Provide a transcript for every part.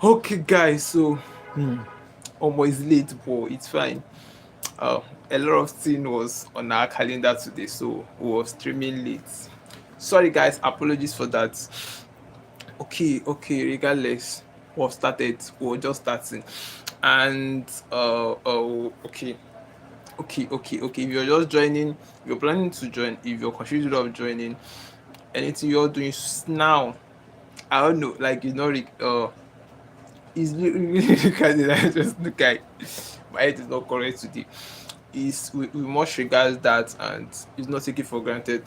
Okay, guys. So, almost late, but it's fine. Uh, a lot of thing was on our calendar today, so we were streaming late. Sorry, guys. Apologies for that. Okay. Regardless, we've started. We're just starting, and okay. If you're just joining, if you're planning to join, if you're considering of joining, anything you're doing now, I don't know. Like is really regarding. I just look like my head is not correct today. Is we must regard that and it's not taken for granted.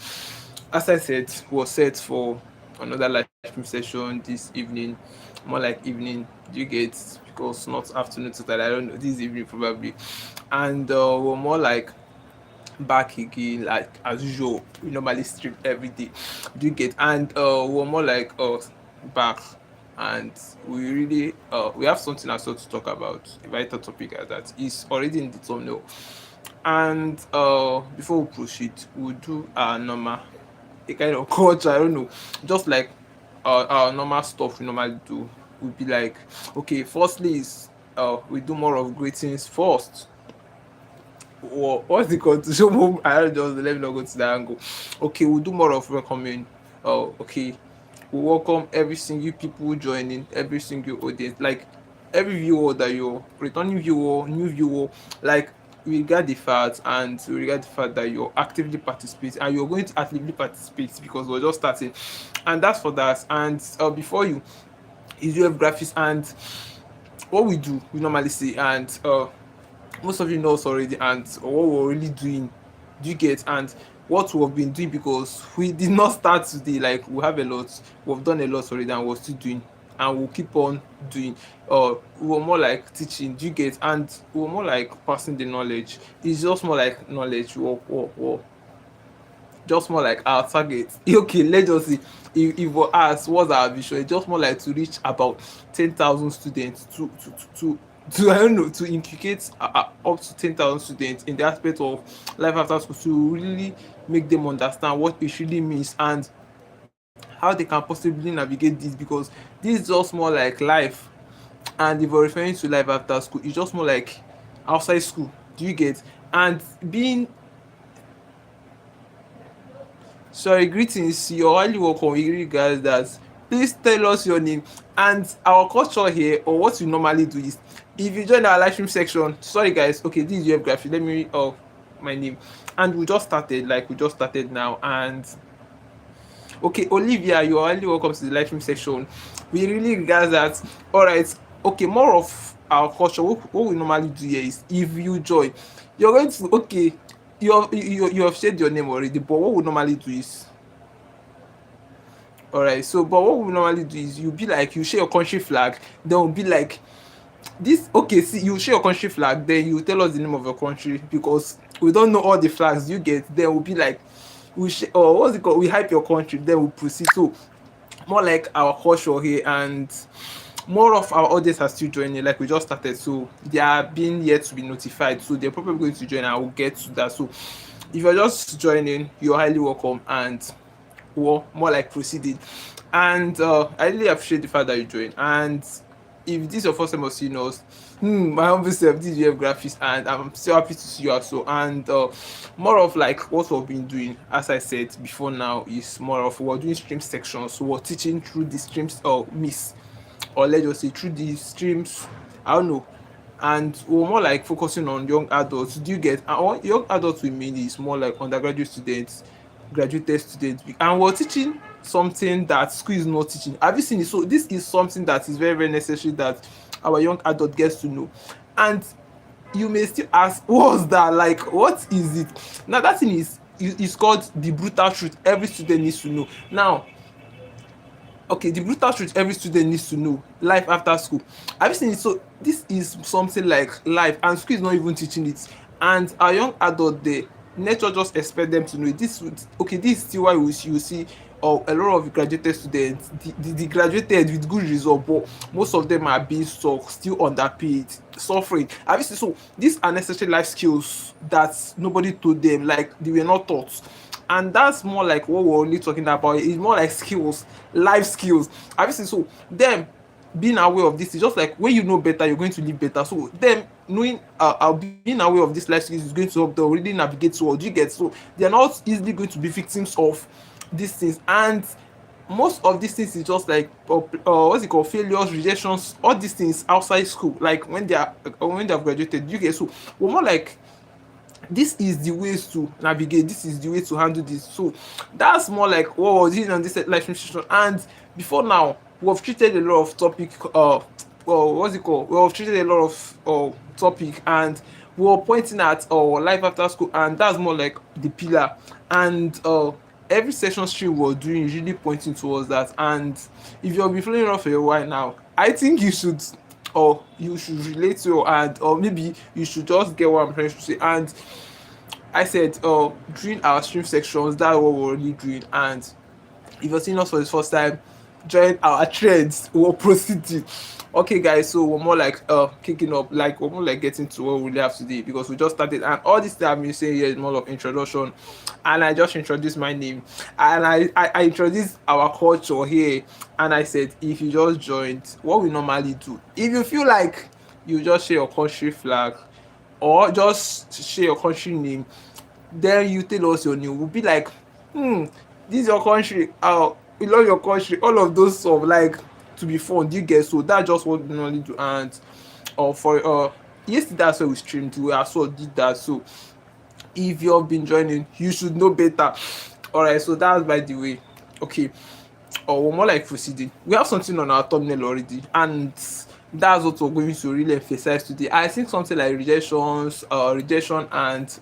As I said, was set for another live stream session this evening, more like evening. Do you get, because not afternoon total? I don't know, this evening probably, and we're more like back again like as usual. We normally stream every day. Do you get? And we're more like back, and we really we have something else to talk about. A vital topic as that is already in the thumbnail. And before we proceed, we'll do our normal, a kind of culture, I don't know, just like our normal stuff we normally do. Would be like, okay, firstly is we do more of greetings first. What's the condition? I don't just let me not go to that angle. Okay, we'll do more of welcoming. Okay, we welcome every single people joining, every single audience, like every viewer that you're returning viewer, new viewer, like we regard the fact, and we regard the fact that you're actively participating and you're going to actively participate because we're just starting, and that's for that. And before you is UF graphics, and what we do, we normally say, and most of you know us already, and what we're really doing. Do you get? And what we've been doing, because we did not start today. Like we have a lot, we've done a lot already, and we're still doing, and we'll keep on doing. We were more like teaching. Do you get? And we were more like passing the knowledge. It's just more like knowledge. Just more like our target. Okay, let's just see. If we ask what's our vision, it's just more like to reach about 10,000 students, to I don't know, to inculcate up to 10,000 students in the aspect of life after school, to really make them understand what it really means and how they can possibly navigate this, because this is just more like life. And if we're referring to life after school, it's just more like outside school. Do you get? And being, sorry, greetings. You're highly welcome. We really guys that. Please tell us your name and our culture here, or what we normally do is, if you join our live stream section. Sorry guys. Okay, this is UF Graphic. Let me my name. And we just started, like we just started now. And okay, Olivia, you are highly welcome to the live stream section. We really regard that. All right. Okay, more of our culture. What we normally do here is, if you join, you're going to, okay. You have shared your name already, but what we normally do is, all right. So, but what we normally do is, you be like, you share your country flag, then we'll be like this. Okay, see, you share your country flag, then you tell us the name of your country, because we don't know all the flags you get. Then we'll be like, we share, or what's it called? We hype your country, then we proceed. So more like our culture here, and more of our audience are still joining. Like we just started, so they are being yet to be notified. So they're probably going to join. I will get to that. So if you're just joining, you're highly welcome, and well, more like proceeding. And I really appreciate the fact that you joined. And if this is your first time of seeing us, my humble self, this is UF Graphics, and I'm so happy to see you also. And more of like what we've been doing, as I said before now, is more of we're doing stream sections. So we're teaching through the streams or miss, or let's just say through the streams, I don't know. And we're more like focusing on young adults. Do you get? And what young adults we mean is more like undergraduate students, graduate students, and we're teaching something that school is not teaching. Have you seen it? So this is something that is very, very necessary that our young adult gets to know. And you may still ask, what's that? Like, what is it? Now that thing is called the brutal truth every student needs to know. Now, okay, the brutal truth every student needs to know, life after school. Have you seen it? So this is something like life, and school is not even teaching it. And our young adult, they, nature just expect them to know it. Okay, this is still why you see a lot of graduated students, the graduated with good result, but most of them are being stuck, still underpaid, suffering. Have you seen? So these are necessary life skills that nobody told them, like they were not taught. And that's more like what we're only talking about. It's more like skills, life skills. Have you seen? So them, being aware of this is just like when you know better, you're going to live better. So them knowing being aware of this life skills is going to help them really navigate well. Do you get? So they are not easily going to be victims of these things. And most of these things is just like what's it called, failures, rejections, all these things outside school, like when they are when they have graduated. You get? So we're more like, this is the ways to navigate, this is the way to handle this. So that's more like what was in on this life institution. And before now, we have treated a lot of topic, well, what's it called, we have treated a lot of topic, and we were pointing at life after school, and that's more like the pillar. And every session stream we're doing is really pointing towards that. And if you've been following us for a while now, I think you should, or you should relate to, and or maybe you should just get what I'm trying to say. And I said, during our stream sections, that's what we're really doing. And if you're seeing us for the first time, join our trends, we're proceeding. Okay guys, so we're more like kicking up, like we're more like getting to what we really have today, because we just started, and all this time you say here is more of introduction. And I just introduced my name, and I introduced our culture here. And I said, if you just joined, what we normally do, if you feel like you just share your country flag, or just share your country name, then you tell us your name. We'll be like, this is your country, we love your country, all of those stuff, like, to be fun. Do you get? So that's just what we normally do. And for yesterday, that's why we streamed, we also did that. So if you've been joining, you should know better. All right, so that's by the way. Okay, or we're more like proceeding. We have something on our thumbnail already, and that's what we're going to really emphasize today. I think something like rejection, and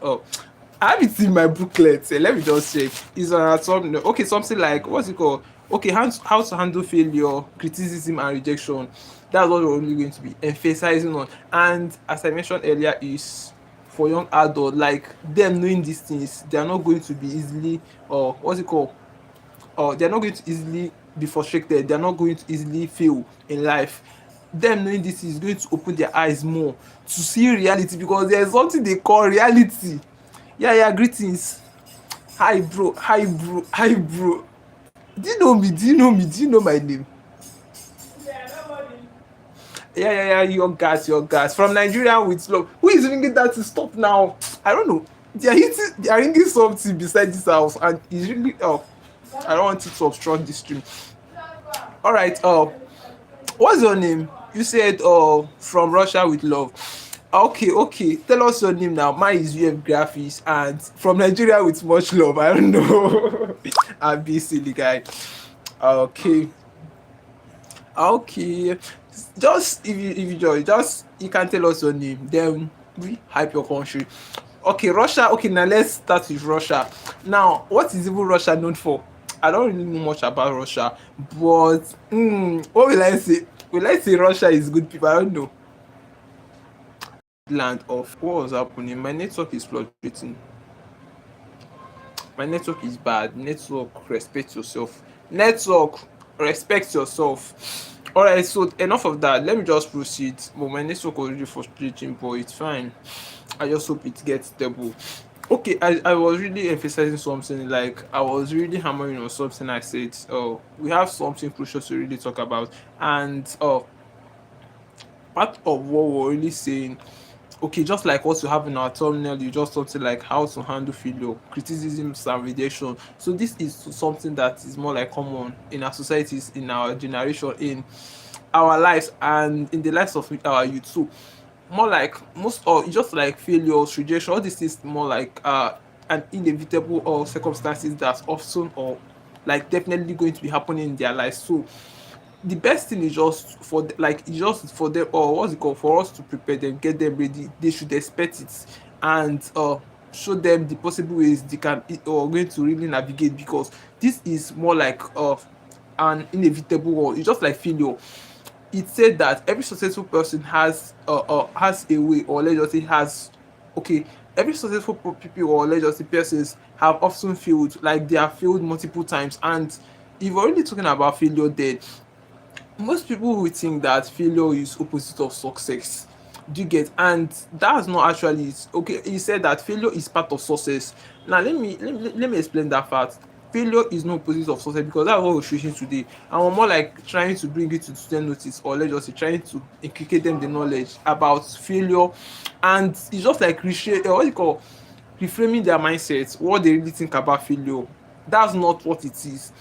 I have it in my booklet. Let me just check. It's on our thumbnail. Okay, something like, what's it called? Okay, how to handle failure, criticism, and rejection. That's what we're only going to be emphasizing on. And as I mentioned earlier, is for young adults, like them knowing these things, they are not going to be easily, or what's it called, they're not going to easily be frustrated, they're not going to easily fail in life. Them knowing this is going to open their eyes more to see reality, because there's something they call reality. Yeah, greetings. Hi bro. Do you know me? Do you know my name? Yeah, your gas from Nigeria with love. Who is ringing that to stop now? I don't know. They are ringing something beside this house, and it's really, I don't want it to obstruct this stream. All right, what's your name? You said from Russia with love. Okay, tell us your name now. Mine is UFGRAPHICS, and from Nigeria with much love. I don't know. I'm being silly guy. Okay, okay. Just if you join, just you can tell us your name, then we hype your country. Okay, Russia. Okay, now let's start with Russia. Now, what is even Russia known for? I don't really know much about Russia, but what will I say? Will I say Russia is good people? I don't know. Land of what was happening? My network is fluctuating. My network is bad. Network, respect yourself. Network, respect yourself. All right, so enough of that. Let me just proceed. But my network was really frustrating, but it's fine. I just hope it gets stable. Okay, I was really emphasizing something, like I was really hammering on something. I said, oh, we have something crucial to really talk about. And part of what we're really saying, okay, just like what you have in our thumbnail, you just something like how to handle failure, criticism, and rejection. So this is something that is more like common in our societies, in our generation, in our lives, and in the lives of our youth. So more like most, or just like failures, rejection, all this is more like an inevitable or circumstances that's often, or like definitely going to be happening in their lives. So the best thing is just for like it's just for them, or what's it called, for us to prepare them, get them ready. They should expect it, and show them the possible ways they can or going to really navigate, because this is more like an inevitable one. It's just like failure. It said that every successful person has a way, or let's just say has, okay, every successful people, or let's just say persons, have often failed, like they have failed multiple times. And if we're really talking about failure, then most people will think that failure is opposite of success. Do you get? And that's not actually it. Okay, he said that failure is part of success. Now let me explain that fact. failure is no opposite of success, because that's what we're showing today. And we're more like trying to bring it to student notice, or let's just say trying to inculcate them the knowledge about failure. And it's just like what you call reframing their mindset, what they really think about failure. That's not what it is.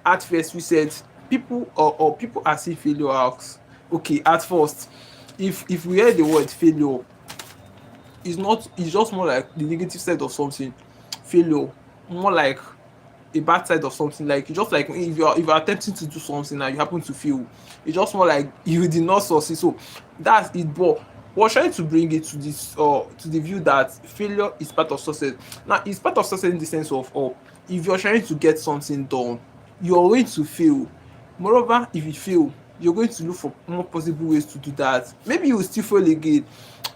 At first we said people, or people are seeing failure as okay. At first, if we hear the word failure, it's just more like the negative side of something. Failure, more like a bad side of something. Like just like if you're attempting to do something and you happen to fail, it's just more like you did not succeed. So that's it. But we're trying to bring it to this, to the view that failure is part of success. Now it's part of success in the sense of, if you're trying to get something done, you're going to fail. Moreover, if you fail, you're going to look for more possible ways to do that. Maybe you will still fail again,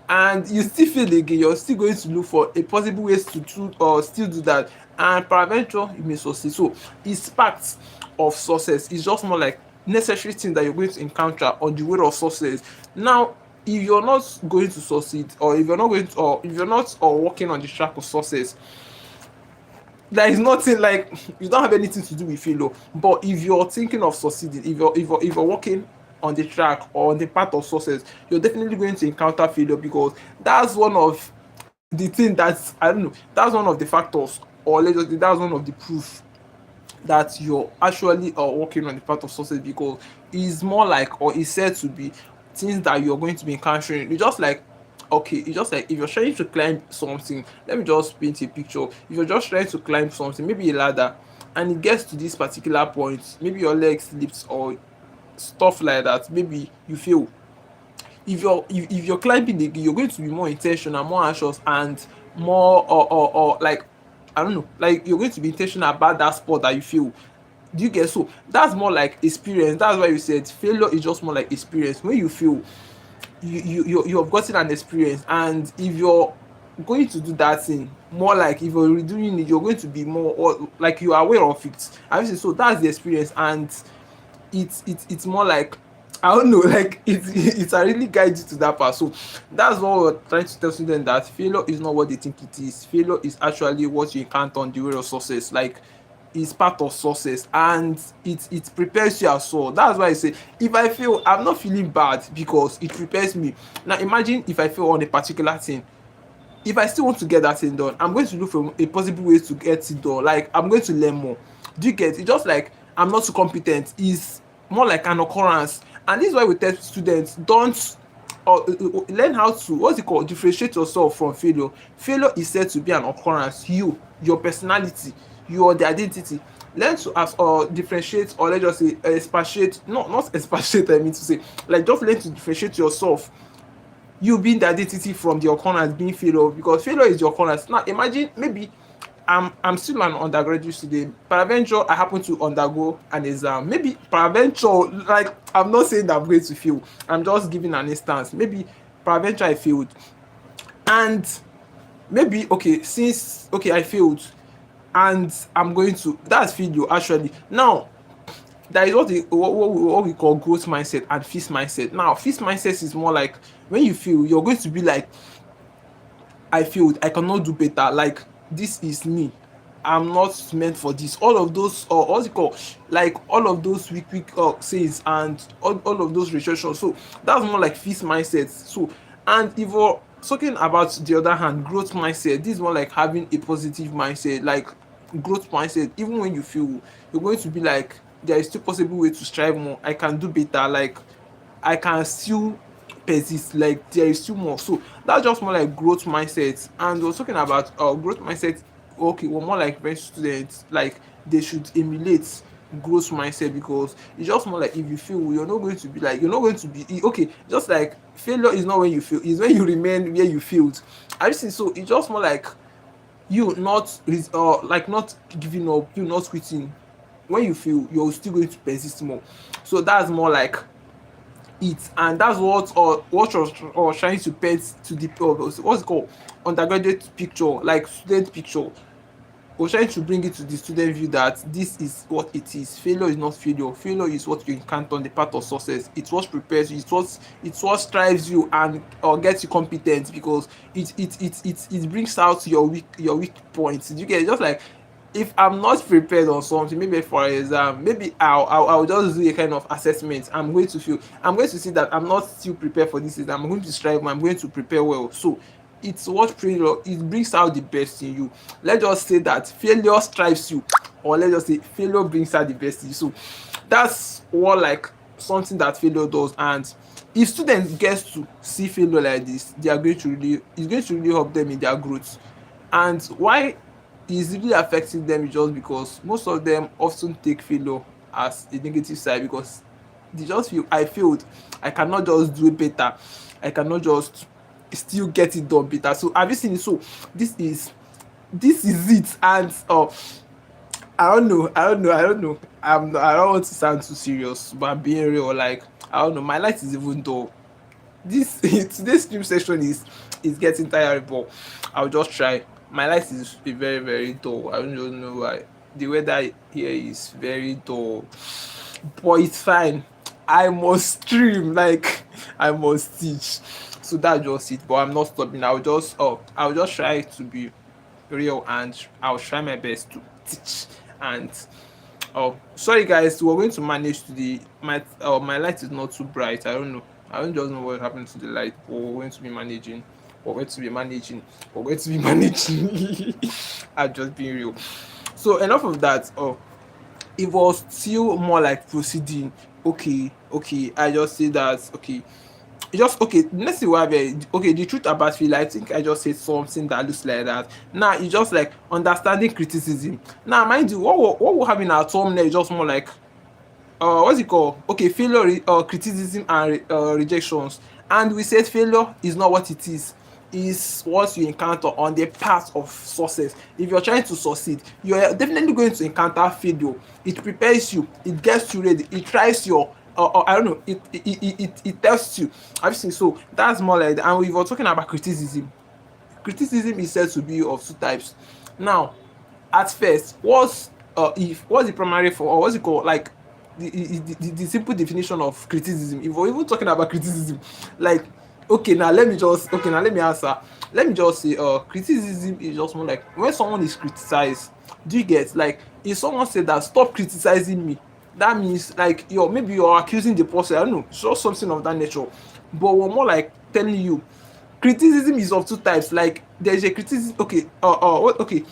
and you still fail again, you're still going to look for a possible ways to do, or still do that, and peradventure you may succeed. So it's part of success. It's just more like necessary thing that you're going to encounter on the way of success. Now if you're not going to succeed, or if you're not going to, or if you're not working on the track of success, there is nothing like, you don't have anything to do with failure. But if you're thinking of succeeding, if you're working on the track or on the path of success, you're definitely going to encounter failure, because that's one of the thing that's, I don't know, that's one of the factors, or let's just say that's one of the proof that you're actually working on the path of success, because it's more like, or it's said to be things that you're going to be encountering. It's just like, okay, it's just like if you're trying to climb something, let me just paint a picture. If you're just trying to climb something, maybe a ladder, and it gets to this particular point, maybe your leg slips or stuff like that, maybe you fail. If you're climbing again, you're going to be more intentional, more anxious, and more, or like, I don't know, like you're going to be intentional about that spot that you feel. Do you get? So that's more like experience. That's why you said failure is just more like experience. When you feel, you have gotten an experience, and if you're going to do that thing, more like if you're redoing it, you're going to be more, or like you are aware of it. Obviously, so that's the experience. And it's more like, I don't know, like it's a really guide you to that part. So that's what we're trying to tell students, that failure is not what they think it is. Failure is actually what you encounter on the way of success. Like it's part of success, and it prepares you as well. That's why I say if I fail, I'm not feeling bad, because it prepares me. Now imagine if I fail on a particular thing, if I still want to get that thing done, I'm going to look for a possible way to get it done. Like I'm going to learn more. Do you get it? Just like I'm not too competent is more like an occurrence. And this is why we tell students, don't, learn how to, what's it called, differentiate yourself from failure. Failure is said to be an occurrence. Your personality, the identity. Learn to as differentiate, or let's just say expatiate, not expatiate, I mean to say, like just learn to differentiate yourself, you being the identity, from the occurrence being failure, because failure is the occurrence. Now imagine, maybe I'm still an undergraduate student. Peradventure I happen to undergo an exam. Maybe peradventure, like I'm not saying that I'm going to fail. I'm just giving an instance. Maybe peradventure I failed, and maybe okay, since okay I failed, and I'm going to, that's failure actually. Now that is what we call growth mindset and fixed mindset. Now fixed mindset is more like when you fail, you're going to be like, I failed, I cannot do better, like this is me, I'm not meant for this. All of those, or what's it called, like all of those weak sayings, and all of those restrictions. So that's more like fixed mindset. So, and if we're talking about the other hand, growth mindset, this is more like having a positive mindset. Like growth mindset, even when you feel, you're going to be like, there is still possible way to strive more, I can do better, like I can still persist, like there is still more. So that's just more like growth mindset. And we're talking about growth mindset. Okay, we're more like very students, like they should emulate growth mindset, because it's just more like if you fail, you're not going to be like, you're not going to be okay. Just like failure is not when you fail, it's when you remain where you failed. I see. So it's just more like you not like not giving up, you not quitting. When you fail, you're still going to persist more. So that's more like it. And that's what was trying to paint to the what's it called, undergraduate picture, like student picture. We're trying to bring it to the student view that this is what it is. Failure is not failure. Failure is what you encounter on the path of success. It's what prepares you. It's what strives you and gets you competent, because it brings out your weak points. You get it? Just like if I'm not prepared on something, maybe for an exam, maybe I'll just do a kind of assessment. I'm going to see that I'm not still prepared for this exam. I'm going to strive, I'm going to prepare well. So it's what failure, it brings out the best in you. Let's just say that failure strives you, or let's just say failure brings out the best in you. So that's what like something that failure does. And if students get to see failure like this, they are going to really, it's going to really help them in their growth. And why is really affecting them is just because most of them often take failure as a negative side, because they just feel, I failed, I cannot just do it better, I cannot just still get it done better. So have you seen it? So this is this is it. And I don't know. I don't want to sound too serious, but I'm being real. Like, I don't know. My light is even dull. This today's stream session is getting tiring, but I'll just try. My light is very very dull. I don't even know why. The weather here is very dull, but it's fine. I must stream. Like, I must teach. So that's just it. But I'm not stopping. I'll just try to be real, and I'll try my best to teach. And oh, sorry guys, we're going to manage today. My light is not too bright. I don't know. I don't just know what happened to the light, but we're going to be managing. We're going to be managing. We're going to be managing. I'm just being real. So enough of that. Oh, it was still more like proceeding. Okay, okay. I just say that. Okay, just okay. Let's see what okay. The truth about failure, I think I just said something that looks like that. Now it's just like understanding criticism. Now, mind you, what we have in our thumbnail is just more like what's it called? Okay, failure, criticism, and rejections. And we said failure is not what it is what you encounter on the path of success. If you're trying to succeed, you're definitely going to encounter failure. It prepares you, it gets you ready, it tries your I don't know, it tests you. Have you seen? So that's more like that. And we were talking about criticism. Criticism is said to be of two types. Now, at first, what's the primary for, or what's it called, like the simple definition of criticism, if we're even talking about criticism, like, okay, now let me answer. Let me just say criticism is just more like when someone is criticized. Do you get, like, if someone said that stop criticizing me, that means like you're accusing the person, I don't know, just something of that nature. But we're more like telling you criticism is of two types. Like, there's a criticism, okay, okay,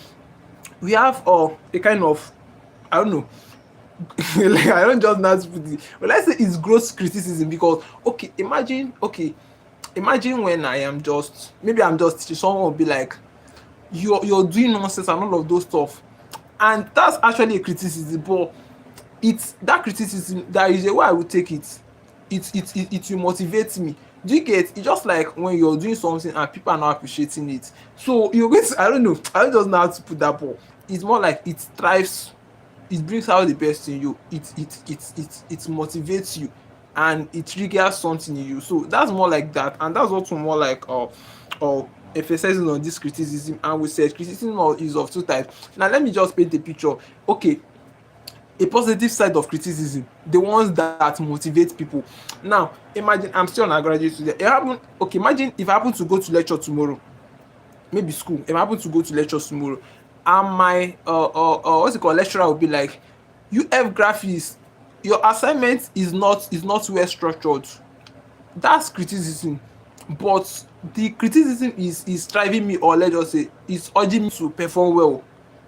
we have a kind of, I don't know, like, I don't just know how to put it, but let's say it's gross criticism. Because okay, imagine when I am just, maybe I'm just teaching, someone will be like, you're doing nonsense and all of those stuff, and that's actually a criticism. But it's that criticism, there is a way I would take it. It will motivate me. Do you get? It's just like when you're doing something and people are not appreciating it. So you're going to, I don't know, I don't just know how to put that, but it's more like it thrives, it brings out the best in you. It motivates you, and it triggers something in you. So that's more like that, and that's also more like emphasizing on this criticism. And we said criticism is of two types. Now let me just paint a picture. Okay, a positive side of criticism, the ones that motivate people. Now imagine I'm still on a graduate student. Okay, imagine if I happen to go to lecture tomorrow, maybe school, if I happen to go to lecture tomorrow, and my what's it called, lecturer will be like, UF graphics, your assignment is not well structured. That's criticism. But the criticism is driving me, or let's just say is urging me to perform well.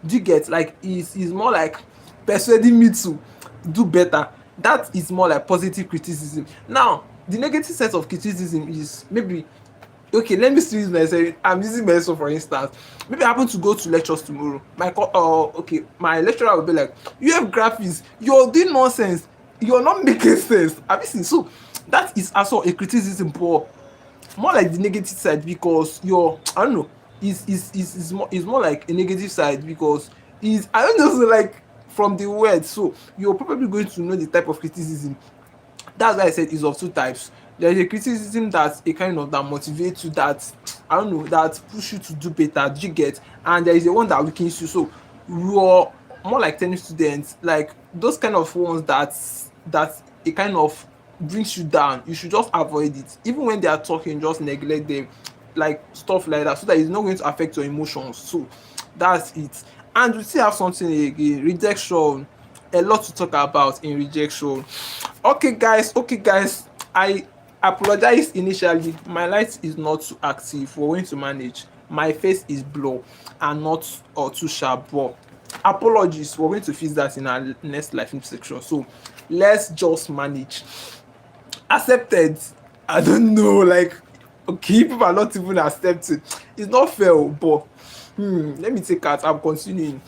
Do you get, like, is more like persuading me to do better. That is more like positive criticism. Now the negative side of criticism is maybe, okay, let me still use myself. I'm using myself for instance. Maybe I happen to go to lectures tomorrow. Okay, my lecturer will be like, you have graphics, you're doing nonsense, you're not making sense. Have you seen? So that is also a criticism, but more like the negative side, because you're, I don't know, is more like a negative side, because is, I don't know, so like from the word, so you're probably going to know the type of criticism. That's why I said it's of two types. There is a criticism that's a kind of that motivates you, that, I don't know, that push you to do better. Do you get? And there is the one that weakens you. So you're more like telling students, like those kind of ones that it kind of brings you down. You should just avoid it. Even when they are talking, just neglect them, like stuff like that, so that it's not going to affect your emotions. So that's it. And we still have something again, rejection. A lot to talk about in rejection. Okay guys, I apologize initially. My light is not too active, we're going to manage. My face is blur and not too sharp, but apologies, we're going to fix that in our next life section. So let's just manage. Accepted. I don't know, like, okay, people are not even accepting. It's not fair, but let me take out. I'm continuing.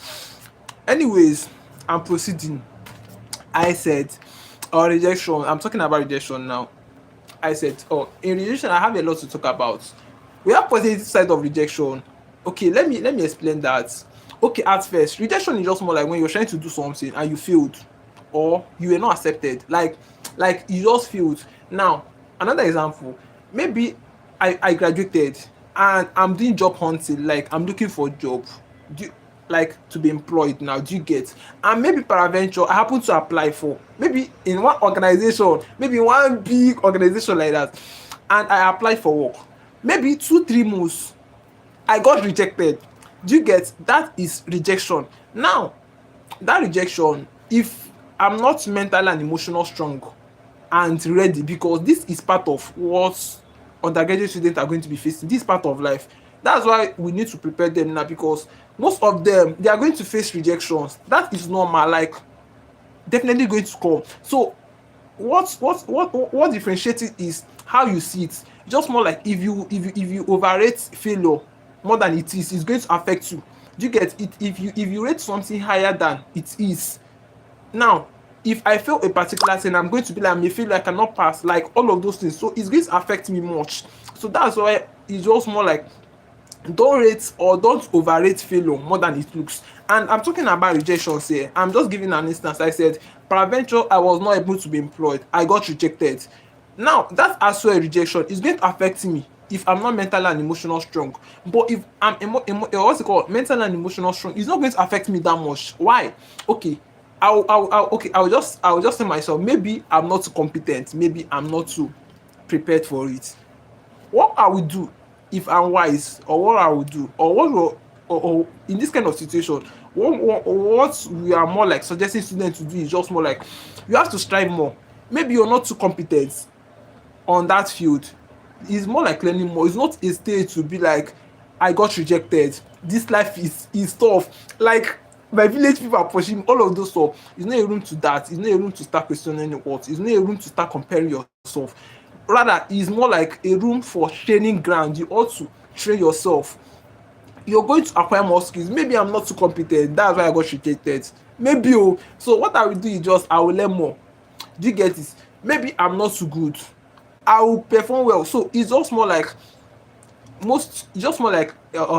Anyways, I'm proceeding. I said, rejection. I'm talking about rejection now. I said, in rejection, I have a lot to talk about. We have positive side of rejection. Okay, let me explain that. Okay, at first, rejection is just more like when you're trying to do something and you failed, or you were not accepted. Like you just failed. Now, another example, maybe I graduated and I'm doing job hunting, like I'm looking for a job. Do you, like to be employed now, do you get? And maybe peradventure I happen to apply for, maybe in one organization, maybe in one big organization like that, and I apply for work. Maybe 2 3 months I got rejected. Do you get? That is rejection. Now, that rejection, if I'm not mental and emotional strong and ready, because this is part of what undergraduate students are going to be facing. This is part of life. That's why we need to prepare them now, because most of them, they are going to face rejections. That is normal, like definitely going to come. So what differentiates it is how you see it. Just more like if you overrate failure more than it is, it's going to affect you. Do you get it? If you rate something higher than it is, now, if I fail a particular thing, I'm going to be like, I may feel like I cannot pass, like all of those things. So it's going to affect me much. So that's why it's just more like, don't rate or don't overrate failure more than it looks. And I'm talking about rejections here. I'm just giving an instance. I said, peradventure I was not able to be employed, I got rejected. Now that's as well a rejection. It's going to affect me if I'm not mental and emotional strong. But if I'm what's it called, mental and emotional strong, it's not going to affect me that much. Why? Okay, I'll just tell myself, maybe I'm not too competent, maybe I'm not too prepared for it. What I will do if I'm wise, or what I will do, or what will, or in this kind of situation, what we are more like suggesting students to do is just more like, you have to strive more. Maybe you're not too competent on that field. It's more like learning more. It's not a stage to be like, I got rejected, this life is tough, like my village people are pushing all of those stuff. It's not a room to that. It's not a room to start questioning your worth. It's not a room to start comparing yourself. Rather, it's more like a room for training ground. You ought to train yourself. You're going to acquire more skills. Maybe I'm not too competent, that's why I got rejected. Maybe, so what I will do is just, I will learn more. Do you get it? Maybe I'm not too good, I will perform well. So it's just more like,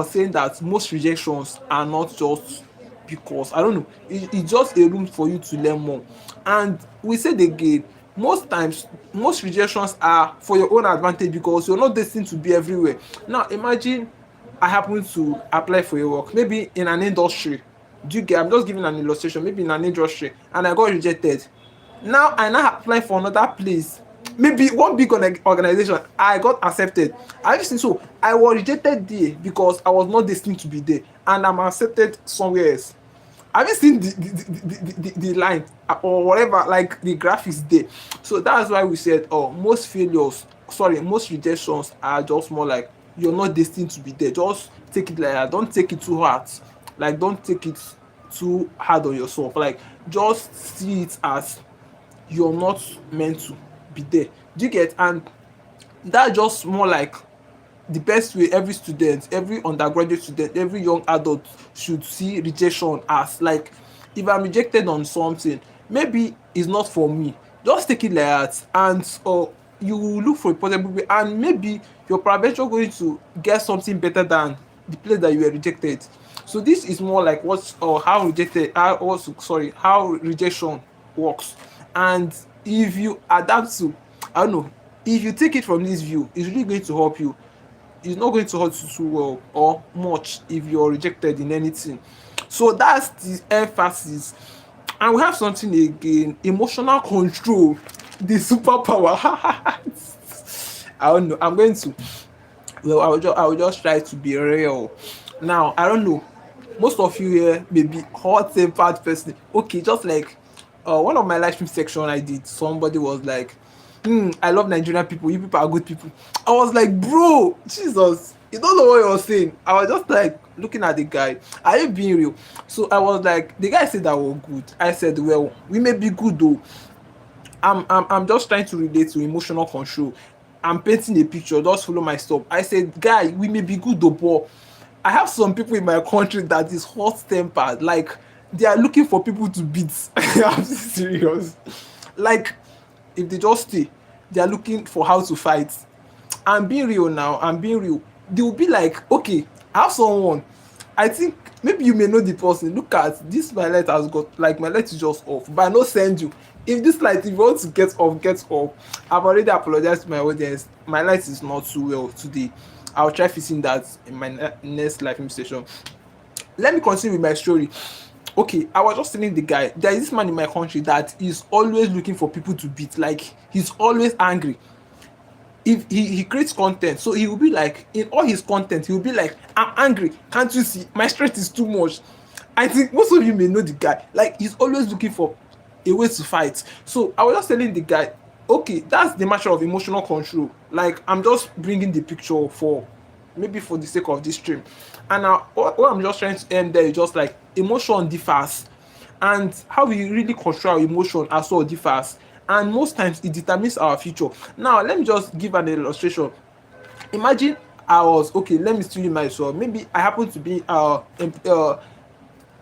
saying that most rejections are not just because, I don't know, it's just a room for you to learn more. And we said again, most times most rejections are for your own advantage, because you're not destined to be everywhere. Now imagine I happen to apply for a work, maybe in an industry. Do you get? I'm just giving an illustration. Maybe in an industry, and I got rejected. Now I now apply for another place, maybe one big organization, I got accepted. I just think so, I was rejected there because I was not destined to be there, and I'm accepted somewhere else. Have you seen the line, or whatever, like the graphics there? So that's why we said, most rejections are just more like, you're not destined to be there. Just take it like that. Don't take it too hard. Like, don't take it too hard on yourself. Like, just see it as you're not meant to be there. Do you get? And that's just more like the best way every student, every undergraduate student, every young adult should see rejection as. Like, if I'm rejected on something, maybe it's not for me. Just take it like that, and you will look for a possible way, and maybe you're probably going to get something better than the place that you were rejected. So this is more like what, or how rejected, how rejection works. And if you adapt to, I don't know, if you take it from this view, it's really going to help you. It's not going to hurt you too well or much if you're rejected in anything. So that's the emphasis. And we have something again, emotional control, the superpower. I don't know. I'm going to, well, I will just try to be real. Now, I don't know. Most of you here may be hot tempered person. Okay, just like one of my live stream section I did, somebody was like, I love Nigerian people, you people are good people. I was like, bro, Jesus, you don't know what you're saying. I was just like looking at the guy. Are you being real? So I was like, the guy said that we're good. I said, well, we may be good though. I'm just trying to relate to emotional control. I'm painting a picture, just follow my step. I said, guy, we may be good though, but I have some people in my country that is hot tempered. Like they are looking for people to beat. I'm serious. Like if they just stay, they are looking for how to fight. I'm being real now. I'm being real. They will be like, okay, I have someone. I think maybe you may know the person. Look at this. My light has got like my light is just off, but I no send you. If this light, if you want to get off, get off. I've already apologized to my audience. My light is not too well today. I'll try fixing that in my next live session. Let me continue with my story. Okay, I was just telling the guy there is this man in my country that is always looking for people to beat. Like he's always angry. If he creates content, so he will be like in all his content he will be like, I'm angry, can't you see my strength is too much. I think most of you may know the guy, like he's always looking for a way to fight. So I was just telling the guy, okay, that's the matter of emotional control. Like I'm just bringing the picture for maybe for the sake of this stream. And now what I'm just trying to end there is just like emotion differs, and how we really control our emotion as well differs, and most times it determines our future. Now let me just give an illustration. Imagine I was okay, let me still myself. Maybe I happen to be I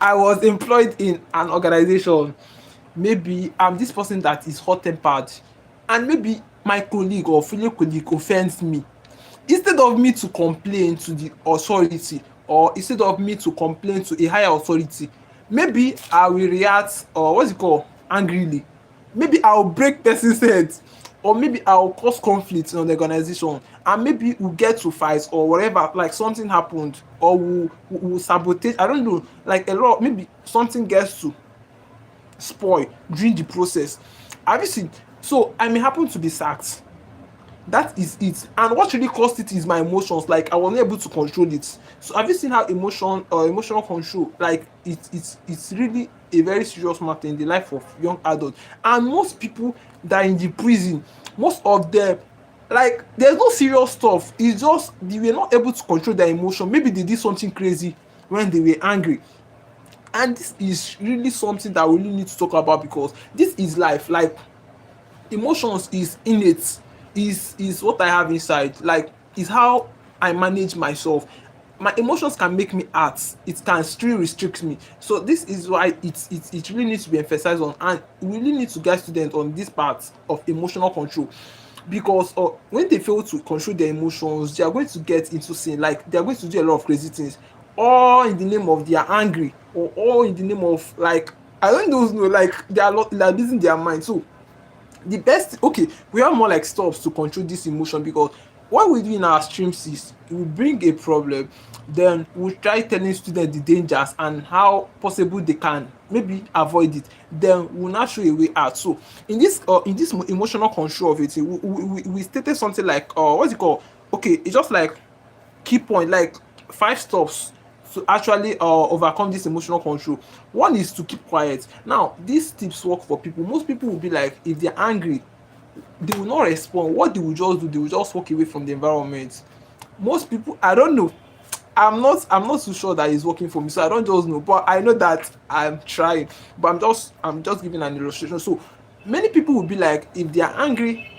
was employed in an organization. Maybe I'm this person that is hot tempered, and maybe my colleague or fellow colleague offends me. Instead of me to complain to the authority, or instead of me to complain to a higher authority, maybe I will react, or what's it called, angrily. Maybe I'll break person's head, or maybe I'll cause conflict in the organization, and maybe we'll get to fight or whatever, like something happened, or we'll sabotage, I don't know, like a lot, maybe something gets to spoil during the process. Have you seen? So I may happen to be sacked. That is it. And what really caused it is my emotions. Like I was not able to control it. So have you seen how emotion or emotional control, like it's really a very serious matter in the life of young adults. And most people that are in the prison, most of them, like there's no serious stuff. It's just they were not able to control their emotion. Maybe they did something crazy when they were angry. And this is really something that we really need to talk about, because this is life. Like emotions is innate, is what I have inside, like is how I manage myself. My emotions can make me act, it can still restrict me. So this is why it really needs to be emphasized on, and we really need to guide students on this part of emotional control. Because when they fail to control their emotions, they are going to get into sin, like they are going to do a lot of crazy things, all in the name of they are angry, or all in the name of like I don't know, like they are losing their mind. So the best, okay, we have more like steps to control this emotion, because what we do in our streams is we bring a problem, then we try telling students the dangers and how possible they can maybe avoid it, then we'll not show a way out. So in this emotional control of it, we stated something like what's it called, okay, it's just like key point, like 5 steps to actually overcome this emotional control. One is to keep quiet. Now these tips work for people. Most people will be like, if they're angry, they will not respond. What they will just do, they will just walk away from the environment. Most people, I don't know, I'm not too sure that it's working for me, so I don't just know, but I know that I'm trying. But I'm just giving an illustration. So many people will be like, if they are angry,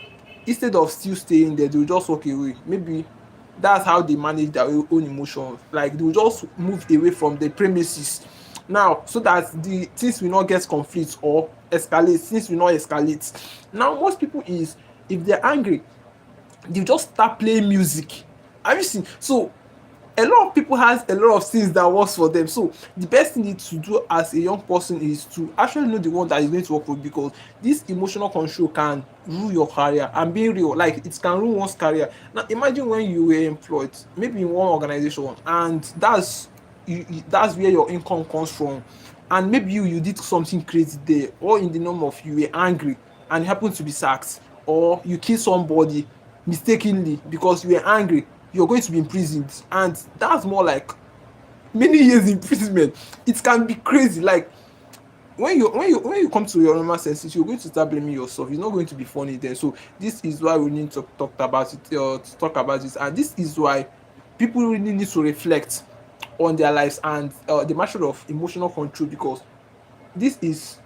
instead of still staying there, they will just walk away. Maybe that's how they manage their own emotions. Like they will just move away from the premises now, so that the things will not get conflict or escalate. Things will not escalate. Now most people is, if they're angry, they just start playing music. Have you seen? So a lot of people has a lot of things that works for them. So the best thing to do as a young person is to actually know the one that is going to work for you, because this emotional control can rule your career. And being real, like it can rule one's career. Now imagine when you were employed maybe in one organization, and that's where your income comes from, and maybe you did something crazy there, or in the name of you were angry and you happen to be sacked, or you kill somebody mistakenly because you were angry, you're going to be imprisoned. And that's more like many years imprisonment. It can be crazy. Like when you come to your normal senses, you're going to start blaming yourself. It's not going to be funny then. So this is why we need to talk about it, to talk about this, and this is why people really need to reflect on their lives and the matter of emotional control, because this is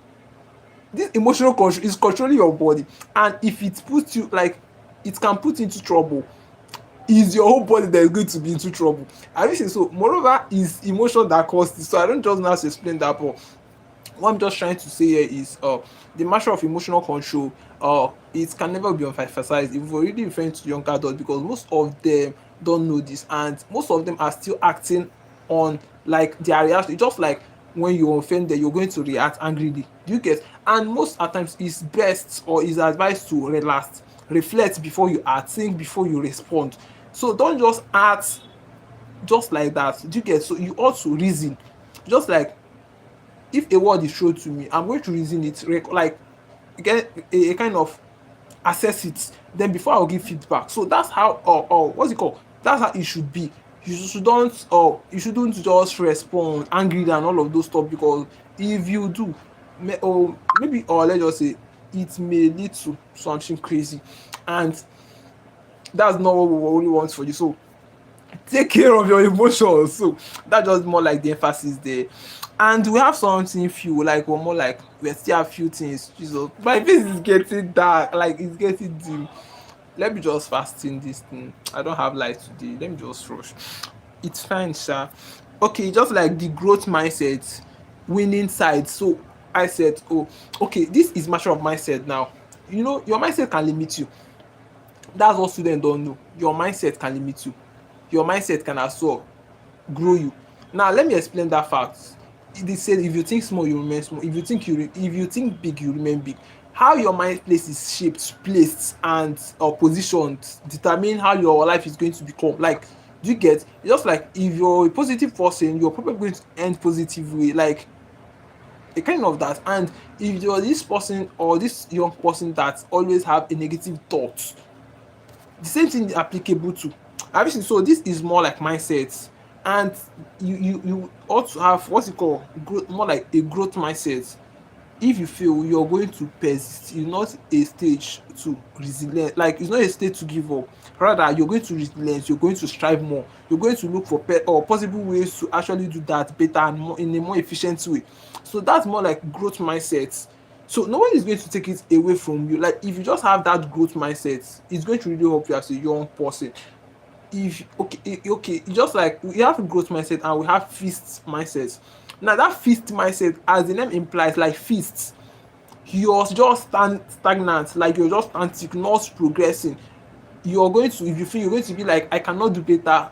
this emotional control is controlling your body, and if it puts you like, it can put you into trouble, is your whole body that is going to be into trouble. I wish so. Moreover, is emotion that caused it. So I don't just know how to explain that, but what I'm just trying to say here is the matter of emotional control, it can never be emphasized if we're really referring to younger adults, because most of them don't know this, and most of them are still acting on like their reaction. It's just like when you're offended, you're going to react angrily. Do you get? And most at times it's best or is advised to relax, reflect before you act, think before you respond. So don't just act just like that. Do you get? So you ought to reason. Just like if a word is thrown to me, I'm going to reason it, like get a kind of assess it, then before I'll give feedback. So that's how, or what's it called? That's how it should be. You shouldn't just respond angrily and all of those stuff, because if you do, or maybe, or let's just say, it may lead to something crazy, and that's not what we really want for you. So take care of your emotions. So that's just more like the emphasis there. And we have something few, like one more, like we still have few things. Jesus, my face is getting dark, like it's getting dim. Let me just fasten this thing. I don't have light today. Let me just rush. It's fine, sir. Okay, just like the growth mindset, winning side. So I said, oh, okay, this is matter of mindset now. You know, your mindset can limit you. That's what students don't know. Your mindset can limit you. Your mindset can as well grow you. Now let me explain that fact. They said if you think small, you remain small. If you think big, you remain big. How your mind place is shaped, placed, and positioned determine how your life is going to become. Like, do you get? Just like if you're a positive person, you're probably going to end positively. Like a kind of that. And if you're this person or this young person that always have a negative thought, the same thing is applicable to everything. So this is more like mindset, and you ought to have what's it called, growth, more like a growth mindset. If you feel you're going to persist, it's not a stage to resilient, like it's not a stage to give up. Rather, you're going to resilience, you're going to strive more, you're going to look for or possible ways to actually do that better and more in a more efficient way. So that's more like growth mindset. So no one is going to take it away from you. Like if you just have that growth mindset, it's going to really help you as a young person. If okay, okay, just like we have growth mindset and we have feast mindset. Now that feast mindset, as the name implies, like feast, you're just stagnant, like you're just antic, not progressing. You're going to, if you feel, you're going to be like, I cannot do better,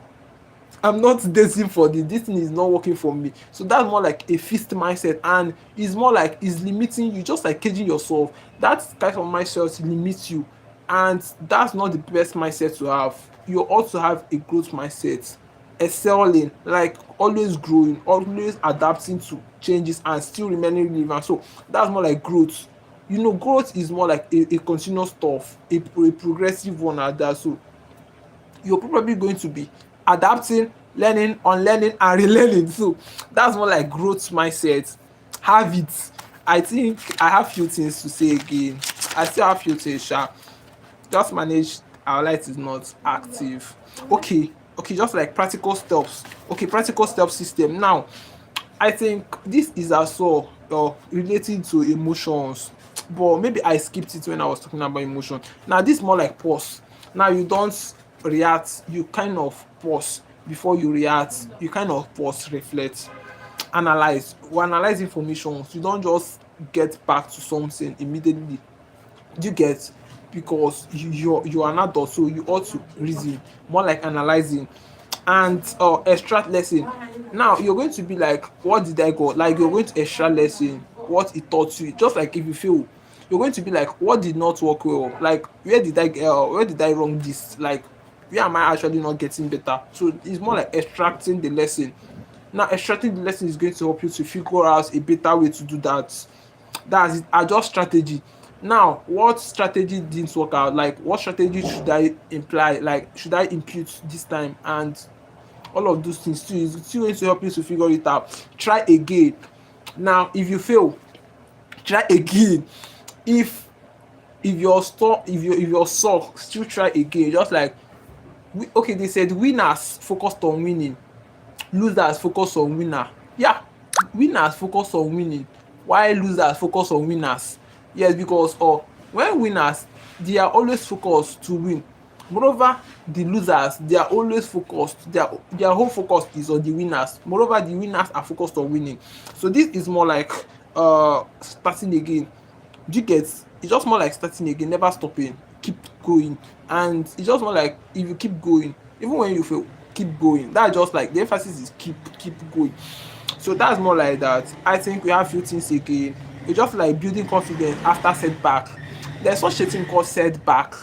I'm not destined for this thing is not working for me. So that's more like a fixed mindset, and it's more like it's limiting you, just like caging yourself. That kind of mindset limits you, and that's not the best mindset to have. You also have a growth mindset, excelling, like always growing, always adapting to changes and still remaining relevant. So that's more like growth. You know, growth is more like a continuous stuff, a progressive one at that. So you're probably going to be adapting, learning, unlearning, and relearning. So that's more like growth mindset. Have it. I think I have few things to say again. I still have few things, sha. Just manage our light is not active. Okay, okay, just like practical steps. Okay, practical step system. Now, I think this is also related to emotions, but maybe I skipped it when I was talking about emotion. Now this more like pause. Now you don't react, you kind of pause before you react. You kind of pause, reflect, analyze. We analyze information. You don't just get back to something immediately. Do you get? Because you are an adult, so you ought to reason, more like analyzing and extract lesson. Now you're going to be like, what did I go, like you're going to extract lesson what it taught you. Just like if you fail, you're going to be like, what did not work well, like where did I wrong this, like where am I actually not getting better. So it's more like extracting the lesson. Now extracting the lesson is going to help you to figure out a better way to do that. That's it. Adjust strategy. Now what strategy didn't work out, like what strategy should I imply, like should I impute this time, and all of those things too is still going to help you to figure it out. Try again. Now if you fail, try again. if if your suck, still try again. Just like okay, they said winners focused on winning, losers focus on winner. Yeah, winners focus on winning while losers focus on winners. Yes, because when winners, they are always focused to win. Moreover, the losers, they are always focused, their whole focus is on the winners. Moreover, the winners are focused on winning. So this is more like starting again. Do you get? It's just more like starting again, never stopping, keep going. And it's just more like if you keep going, even when you fail, keep going. That's just like the emphasis is keep going. So that's more like that. I think we have few things again. It's just like building confidence after setback. There's such a thing called setback.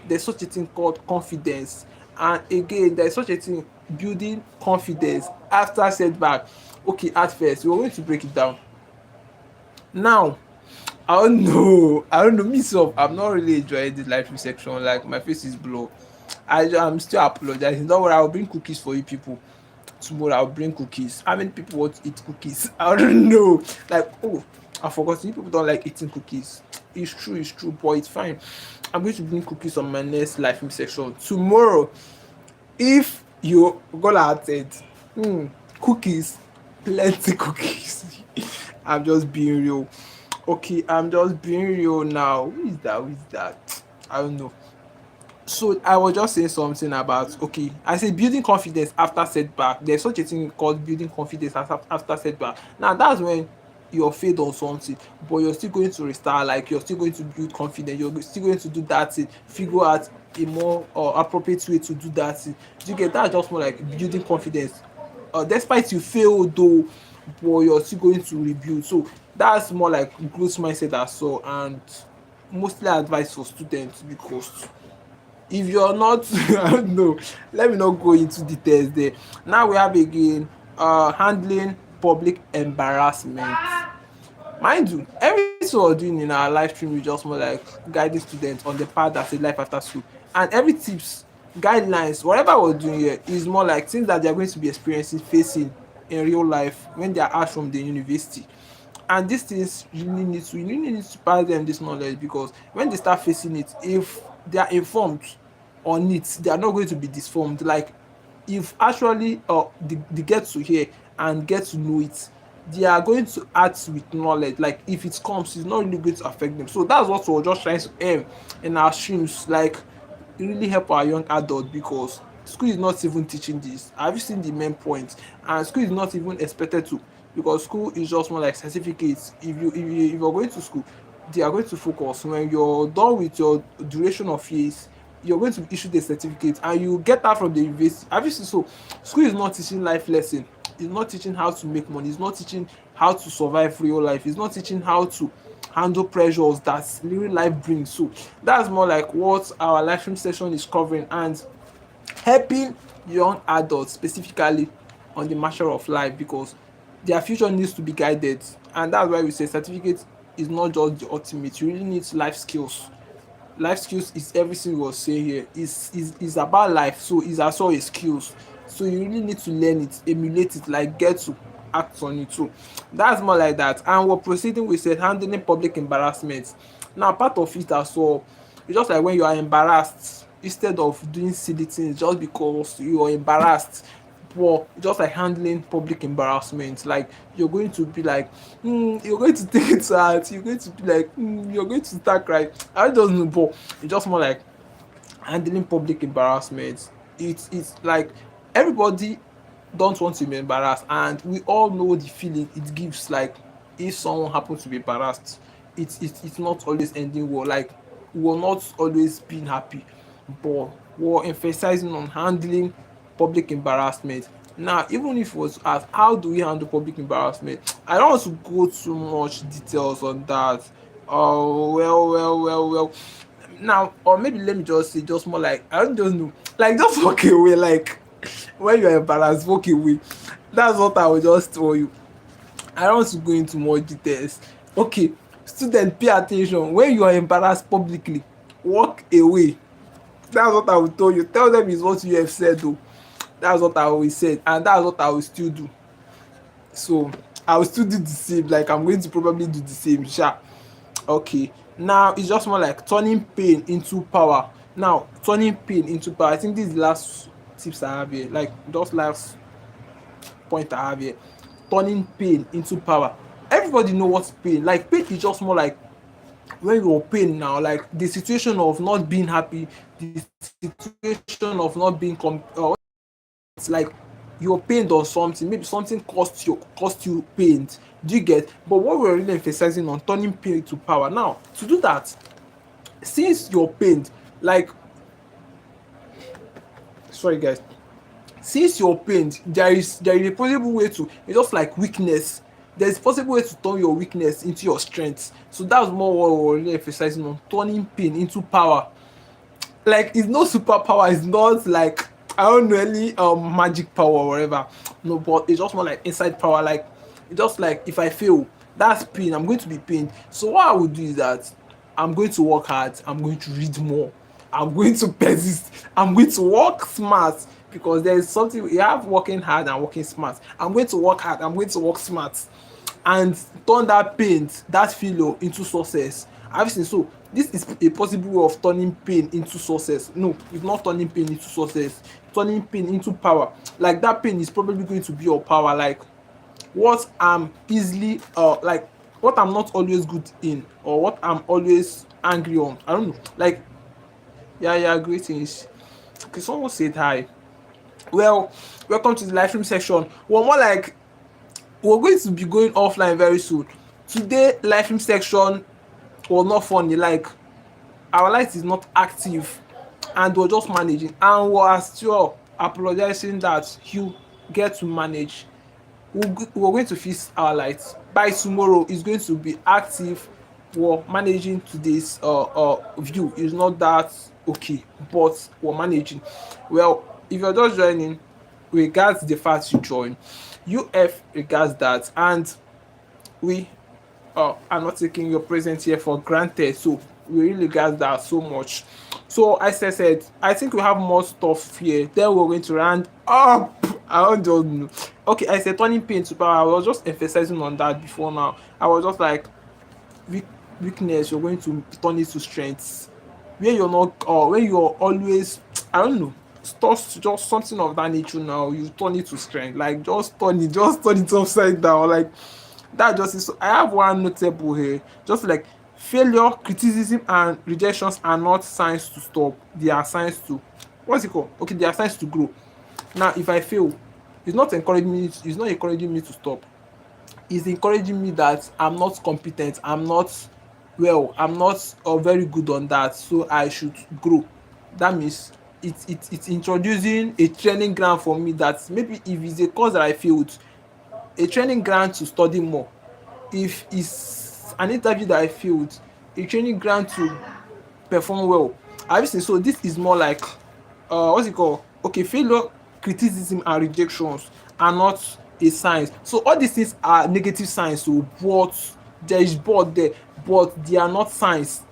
There's such a thing called confidence. And again, there's such a thing building confidence after setback. Okay, at first, we're going to break it down. Now, I don't know. Me self, I'm not really enjoying this live section. Like my face is blue. I'm still apologizing. Don't worry, I'll bring cookies for you people. Tomorrow I'll bring cookies. How many people want to eat cookies? I don't know. Like, oh, I forgot. You people don't like eating cookies. It's true, but it's fine. I'm going to bring cookies on my next live film section tomorrow. If you gonna attend, cookies, plenty cookies. I'm just being real. Okay, I'm just being real now. Who is that? Who is that? I don't know. So I was just saying something about, okay, I say building confidence after setback. There's such a thing called building confidence after setback. Now that's when you're failed on something, but you're still going to restart. Like you're still going to build confidence. You're still going to do that thing. Figure out a more appropriate way to do that thing. Do you get that? Just more like building confidence. Despite you fail though, but you're still going to rebuild. So that's more like growth mindset as well, and mostly advice for students because if you're not I don't know, let me not go into details there. Now we have again handling public embarrassment. Mind you, everything we're doing in our live stream is just more like guiding students on the path that's a life after school. And every tips, guidelines, whatever we're doing here is more like things that they're going to be experiencing, facing in real life when they are out from the university. And these things really need to pass them this knowledge, because when they start facing it, if they are informed on it, they are not going to be disformed. Like if actually they get to hear and get to know it, they are going to act with knowledge. Like if it comes, it's not really going to affect them. So that's what we're just trying to aim in our streams, like really help our young adult, because school is not even teaching this. Have you seen the main point? And school is not even expected to, because school is just more like certificates. If you're going to school, they are going to focus when you're done with your duration of years, you're going to be issued a certificate and you get that from the university. Have you seen? So school is not teaching life lesson. It's not teaching how to make money. It's not teaching how to survive real life. It's not teaching how to handle pressures that real life brings. So that's more like what our live stream session is covering, and helping young adults specifically on the matter of life, because their future needs to be guided. And that's why we say certificate is not just the ultimate. You really need life skills. Life skills is everything we were saying here. Is about life, so it's also a skills. So you really need to learn it, emulate it, like get to act on it too. That's more like that. And we're proceeding with said handling public embarrassment. Now part of it as well, it's just like when you are embarrassed, instead of doing silly things just because you are embarrassed, but just like handling public embarrassment, like you're going to be like, you're going to take it to heart, you're going to be like, you're going to start crying. I don't know, but it's just more like handling public embarrassment. It's like everybody don't want to be embarrassed, and we all know the feeling it gives. Like if someone happens to be embarrassed, it's not always ending well. Like we're not always being happy, but we're emphasizing on handling public embarrassment. Now, even if it was asked, how do we handle public embarrassment? I don't want to go too much details on that. Oh, well. Now, or maybe let me just say, just more like, I don't just know, like just walk away. Like when you're embarrassed, walk away. That's what I will just tell you. I don't want to go into more details. Okay, student, pay attention. When you are embarrassed publicly, walk away. That's what I will tell you. Tell them is what you have said though. That's what I always said, and that's what I will still do. So I will still do the same. Like I'm going to probably do the same. Sha. Okay. Now it's just more like turning pain into power. Now turning pain into power. I think this is the last tips I have here. Like just last point I have here. Turning pain into power. Everybody know what's pain. Like pain is just more like when you're pain now, like the situation of not being happy, the situation of not being it's like you're pained or something, maybe something cost you pain. Do you get? But what we're really emphasizing on turning pain to power. Now to do that, since you're pained, like sorry guys, since you're pained, there is a possible way to, it's just like weakness, there's a possible way to turn your weakness into your strength. So that's more what we're really emphasizing on, turning pain into power. Like it's no superpower, it's not like I don't know any magic power or whatever. No, but it's just more like inside power. Like it's just like if I fail, that's pain. I'm going to be pained. So what I would do is that I'm going to work hard, I'm going to read more, I'm going to persist, I'm going to work smart, because there is something you have, working hard and working smart. I'm going to work hard, I'm going to work smart, and turn that pain, that failure into success. Have you seen? So this is a possible way of turning pain into success. No, it's not turning pain into success, turning pain into power. Like that pain is probably going to be your power. Like what I'm easily like what I'm not always good in, or what I'm always angry on, I don't know. Like yeah, greetings. Okay, someone said hi. Well, welcome to the live stream section. Well, more like we're going to be going offline very soon. Today live stream section was not funny. Like our light is not active, and we're just managing, and we're still apologizing that you get to manage. We're going to fix our lights by tomorrow. It's going to be active. We're managing today's view. It's not that okay, but we're managing. Well, if you're just joining, regards the fact you join, UF regards that, and we are not taking your presence here for granted. So we really regard that so much. So as I said, I think we have more stuff here. Then we're going to round up. I don't know. Okay, I said turning pain to power. I was just emphasizing on that before now. I was just like weak, weakness, you're going to turn it to strength. When you're not, when you're always, I don't know, stuff, just something of that nature now, you turn it to strength. Like just turn it upside down. Like that just is. I have one notable here. Just like failure, criticism, and rejections are not signs to stop. They are signs to, what's it called? Okay, they are signs to grow. Now, if I fail, it's not encouraging me. It's not encouraging me to stop. It's encouraging me that I'm not competent. I'm not well. I'm not very good on that. So I should grow. That means it's introducing a training ground for me, that maybe if it's a course that I failed, a training ground to study more. If it's an interview that I failed, a training ground to perform well. Have you seen? So this is more like what's it called? Okay, failure, criticism, and rejections are not a sign. So all these things are negative signs. So but there is but there, but they are not signs.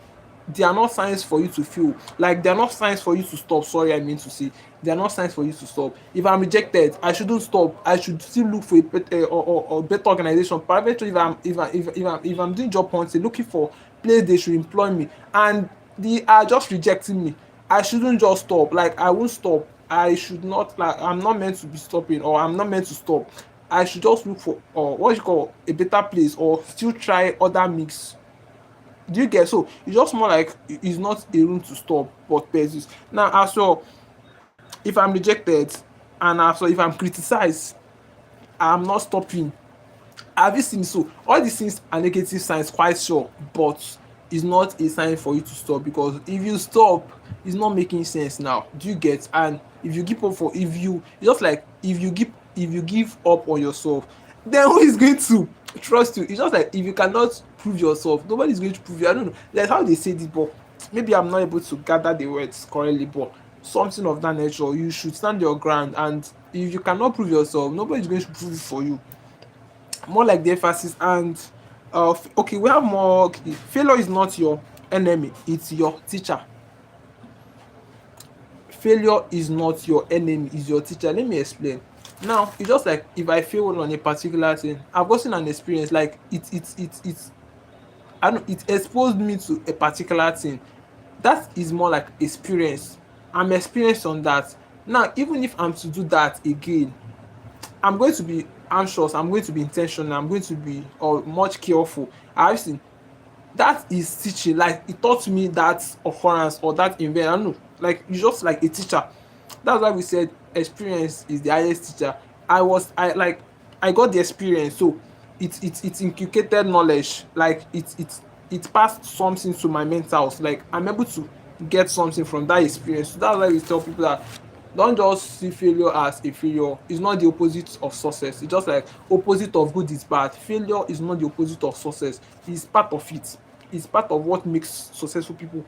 They are not signs for you to feel. Like they are not signs for you to stop. Sorry, I mean to say they are not signs for you to stop. If I'm rejected, I shouldn't stop. I should still look for a better or better organization. Privately, if I'm doing job hunting, looking for place they should employ me, and they are just rejecting me, I shouldn't just stop. Like I won't stop. I should not, like I'm not meant to be stopping, or I'm not meant to stop. I should just look for what you call a better place, or still try other mix. Do you get? So it's just more like it's not a room to stop but persist. Now as well, if I'm rejected, and as well if I'm criticized, I'm not stopping. Have you seen? So all these things are negative signs, quite sure, but it's not a sign for you to stop, because if you stop, it's not making sense now. Do you get? And if you give up for, if you, it's just like if you give up on yourself, then who is going to trust you? It's just like if you cannot prove yourself, nobody's going to prove you. I don't know, that's how they say this, but maybe I'm not able to gather the words correctly, but something of that nature. You should stand your ground, and if you cannot prove yourself, nobody's going to prove it for you. More like the emphasis. And okay, we have more. Okay, failure is not your enemy, it's your teacher. failure is not your enemy, is your teacher. Let me explain. Now it's just like if I fail on a particular thing, I've gotten an experience, like it's I don't it exposed me to a particular thing. That is more like experience. I'm experienced on that. Now even if I'm to do that again, I'm going to be anxious, I'm going to be intentional, I'm going to be much careful. I've seen that is teaching. Like it taught me that occurrence or that event. I don't know, like it's just like a teacher. That's why we said experience is the highest teacher. I got the experience, so it inculcated knowledge. Like it passed something to my mentals. Like I'm able to get something from that experience. So that's why we tell people that don't just see failure as a failure. It's not the opposite of success. It's just like opposite of good is bad. Failure is not the opposite of success. It's part of it. It's part of what makes successful people.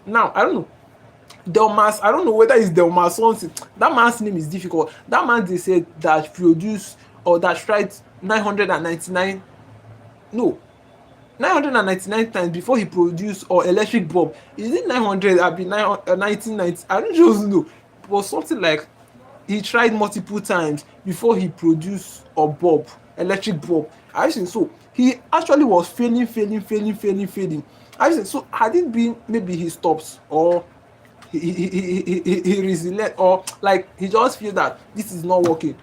Now I don't know, Delmas, I don't know whether it's Delmas something. That man's name is difficult. That man, they said, that produced or that tried 999, no, 999 times before he produced or electric bulb. Is it 900? I be 1990. I don't just know. But something like he tried multiple times before he produced a bulb, electric bulb. I think so. He actually was failing. I think so. Had it been maybe he stops or he resilient, or like he just feel that this is not working,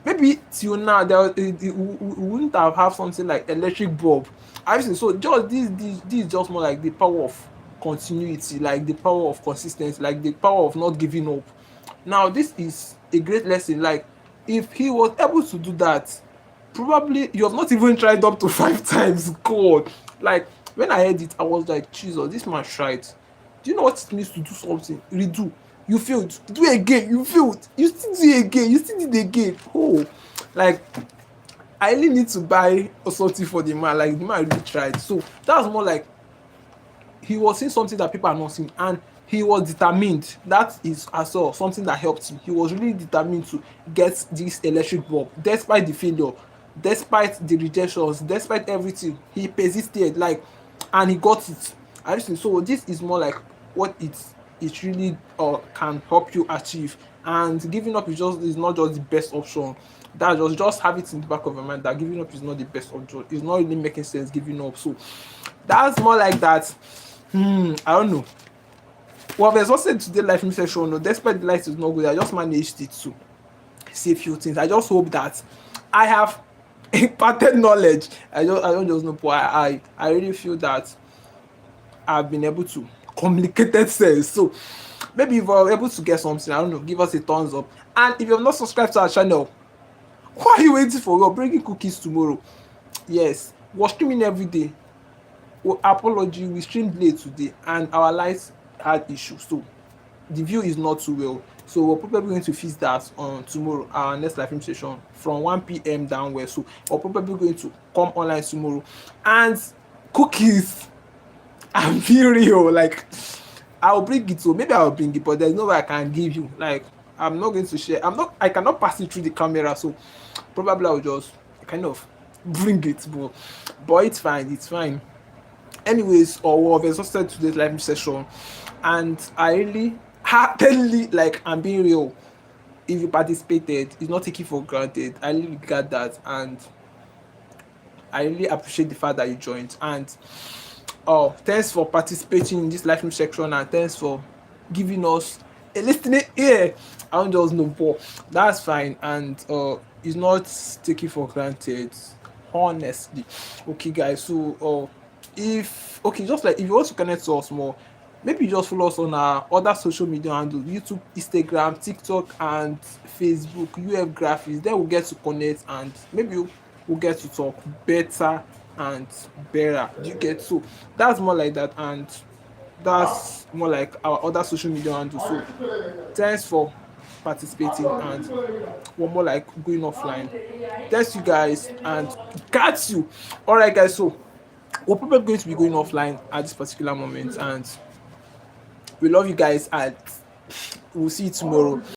maybe till now we wouldn't have something like electric bulb. I think so. Just this is just more like the power of continuity, like the power of consistency, like the power of not giving up. Now this is a great lesson. Like if he was able to do that, probably you have not even tried up to 5 times. God, like when I heard it, I was like, Jesus, this man tried. Do you know what it means to do something? Redo. You failed. Do it again. You failed. You still do it again. You still did it again. Oh, like I really need to buy something for the man. Like the man really tried. So that's more like he was seeing something that people are not seeing, and he was determined. That is as well something that helped him. He was really determined to get this electric bulb despite the failure, despite the rejections, despite everything. He persisted, like, and he got it. I think so. This is more like what it really can help you achieve. And giving up is not just the best option. That just have it in the back of your mind that giving up is not the best option. It's not really making sense giving up. So that's more like that. I don't know. Well, there's also today life section. No, despite the light is not good, I just managed it to say a few things. I just hope that I have imparted knowledge. I don't just know, but I really feel that I've been able to communicate sense. So maybe if you're able to get something, I don't know, give us a thumbs up. And if you have not subscribed to our channel, what are you waiting for? We're bringing cookies tomorrow. Yes, we're streaming every day. Oh, apology, we streamed late today and our lights had issues, so the view is not too well. So we're probably going to fix that on tomorrow, our next live stream session from 1 p.m. downwards. So we're probably going to come online tomorrow. And cookies, I'm being real. Like I'll bring it, so maybe I'll bring it, but there's no way I can give you. Like I'm not going to share. I cannot pass it through the camera, so probably I'll just kind of bring it, but it's fine. Anyways, we've exhausted today's live session, and I really heartily, like, I'm being real. If you participated, it's not taken for granted. I really regard that, and I really appreciate the fact that you joined. And thanks for participating in this live stream section, and thanks for giving us a listening ear. I don't just know, but that's fine, and it's not taken for granted, honestly. Okay, guys. So just like if you want to connect to us more, maybe just follow us on our other social media handles: YouTube, Instagram, TikTok, and Facebook, UFGRAPHICS. Then we'll get to connect, and maybe we'll get to talk better and better. You get? So that's more like that, and that's more like our other social media handles. So thanks for participating, and one more like going offline. Thanks you guys, and catch you. All right, guys. So we're probably going to be going offline at this particular moment, and we love you guys, and we'll see you tomorrow.